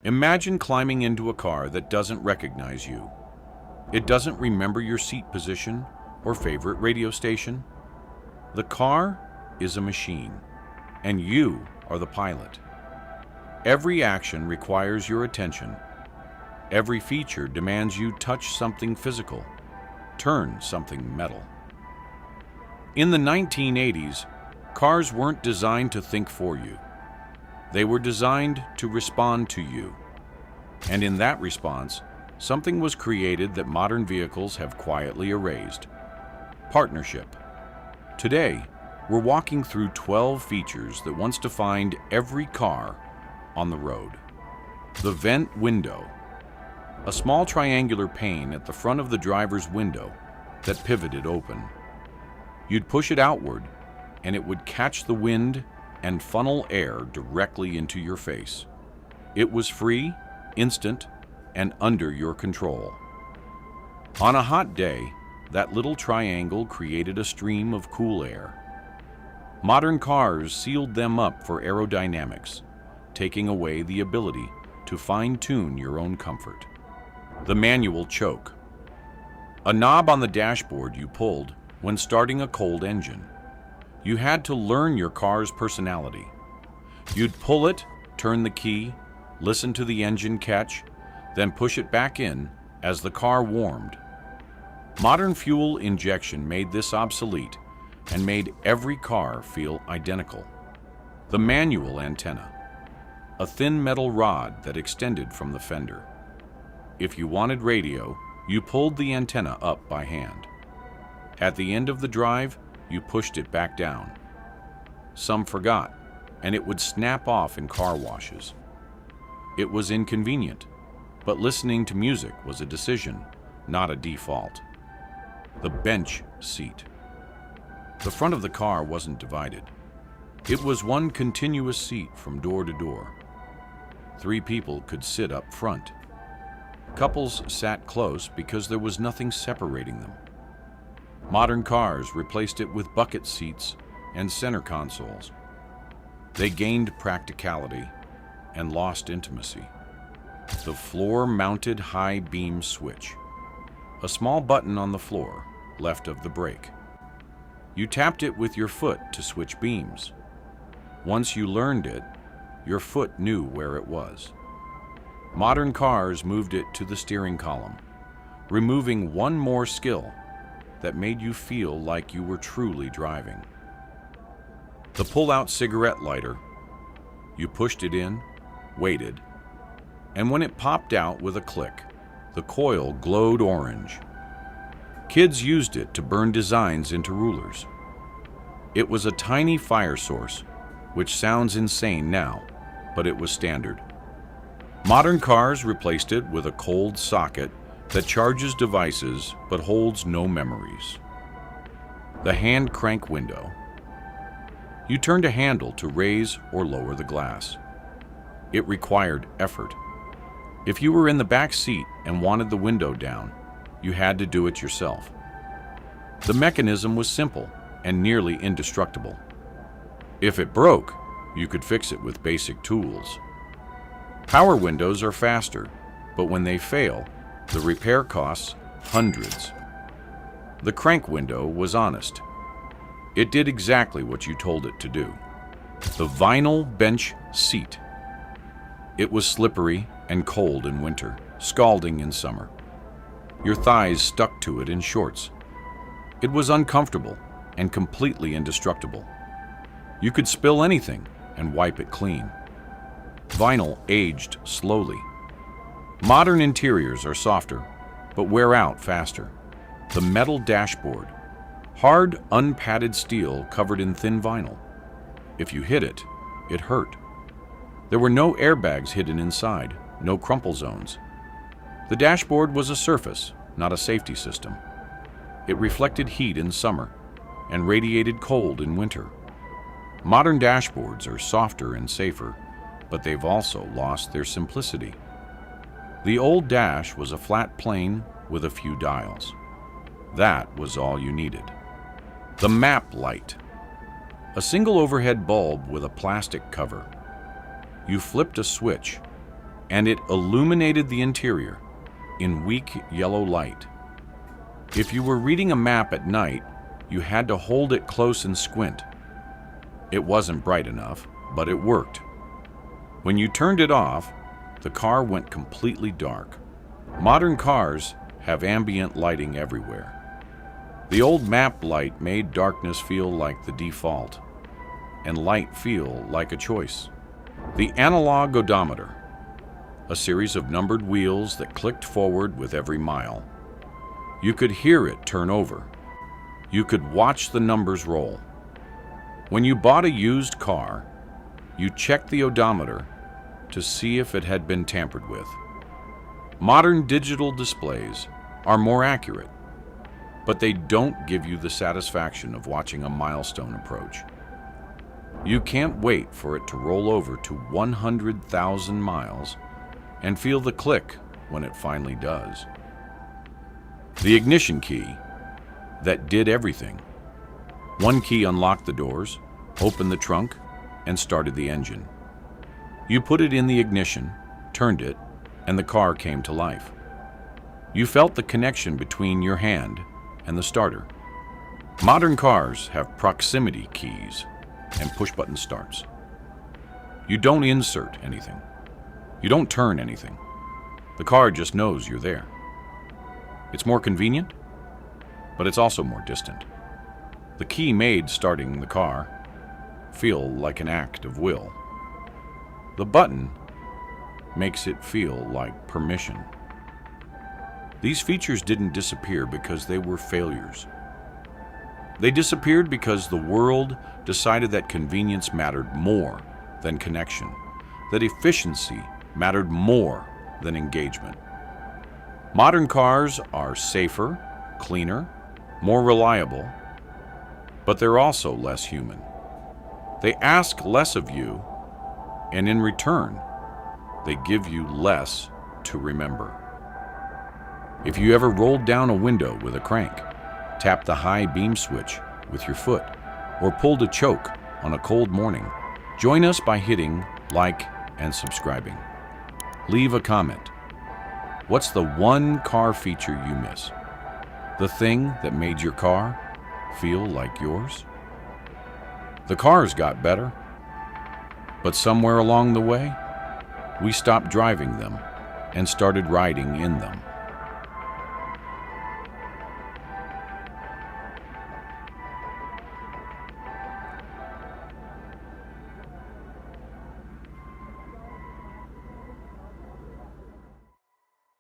Imagine climbing into a car that doesn't recognize you. It doesn't remember your seat position or favorite radio station. The car is a machine, and you are the pilot. Every action requires your attention. Every feature demands you touch something physical, turn something metal. In the 1980s, cars weren't designed to think for you. They were designed to respond to you. And in that response, something was created that modern vehicles have quietly erased: partnership. Today, we're walking through 12 features that once defined every car on the road. The vent window, a small triangular pane at the front of the driver's window that pivoted open. You'd push it outward, and it would catch the wind and funnel air directly into your face. It was free, instant, and under your control. On a hot day, that little triangle created a stream of cool air. Modern cars sealed them up for aerodynamics, taking away the ability to fine-tune your own comfort. The manual choke, a knob on the dashboard you pulled when starting a cold engine. You had to learn your car's personality. You'd pull it, turn the key, listen to the engine catch, then push it back in as the car warmed. Modern fuel injection made this obsolete and made every car feel identical. The manual antenna, a thin metal rod that extended from the fender. If you wanted radio, you pulled the antenna up by hand. At the end of the drive, you pushed it back down. Some forgot, and it would snap off in car washes. It was inconvenient, but listening to music was a decision, not a default. The bench seat. The front of the car wasn't divided. It was one continuous seat from door to door. 3 people could sit up front. Couples sat close because there was nothing separating them. Modern cars replaced it with bucket seats and center consoles. They gained practicality and lost intimacy. The floor-mounted high beam switch, a small button on the floor left of the brake. You tapped it with your foot to switch beams. Once you learned it, your foot knew where it was. Modern cars moved it to the steering column, removing one more skill that made you feel like you were truly driving. The pull-out cigarette lighter. You pushed it in, waited, and when it popped out with a click, the coil glowed orange. Kids used it to burn designs into rulers. It was a tiny fire source, which sounds insane now, but it was standard. Modern cars replaced it with a cold socket that charges devices but holds no memories. The hand crank window. You turned a handle to raise or lower the glass. It required effort. If you were in the back seat and wanted the window down, you had to do it yourself. The mechanism was simple and nearly indestructible. If it broke, you could fix it with basic tools. Power windows are faster, but when they fail, the repair costs hundreds. The crank window was honest. It did exactly what you told it to do. The vinyl bench seat. It was slippery and cold in winter, scalding in summer. Your thighs stuck to it in shorts. It was uncomfortable and completely indestructible. You could spill anything and wipe it clean. Vinyl aged slowly. Modern interiors are softer, but wear out faster. The metal dashboard. Hard, unpadded steel covered in thin vinyl. If you hit it, it hurt. There were no airbags hidden inside, no crumple zones. The dashboard was a surface, not a safety system. It reflected heat in summer and radiated cold in winter. Modern dashboards are softer and safer, but they've also lost their simplicity. The old dash was a flat plane with a few dials. That was all you needed. The map light. A single overhead bulb with a plastic cover. You flipped a switch. and it illuminated the interior in weak yellow light. If you were reading a map at night, you had to hold it close and squint. It wasn't bright enough, but it worked. When you turned it off, the car went completely dark. Modern cars have ambient lighting everywhere. The old map light made darkness feel like the default, and light feel like a choice. The analog odometer, a series of numbered wheels that clicked forward with every mile. You could hear it turn over. You could watch the numbers roll. When you bought a used car, you checked the odometer to see if it had been tampered with. Modern digital displays are more accurate, but they don't give you the satisfaction of watching a milestone approach. You can't wait for it to roll over to 100,000 miles and feel the click when it finally does. The ignition key that did everything. One key unlocked the doors, opened the trunk, and started the engine. You put it in the ignition, turned it, and the car came to life. You felt the connection between your hand and the starter. Modern cars have proximity keys and push-button starts. You don't insert anything. You don't turn anything. The car just knows you're there. It's more convenient, but it's also more distant. The key made starting the car feel like an act of will. The button makes it feel like permission. These features didn't disappear because they were failures. They disappeared because the world decided that convenience mattered more than connection, that efficiency mattered more than engagement. Modern cars are safer, cleaner, more reliable, but they're also less human. They ask less of you, and in return, they give you less to remember. If you ever rolled down a window with a crank, tapped the high beam switch with your foot, or pulled a choke on a cold morning, join us by hitting like and subscribing. Leave a comment. What's the one car feature you miss? The thing that made your car feel like yours? The cars got better, but somewhere along the way, we stopped driving them and started riding in them.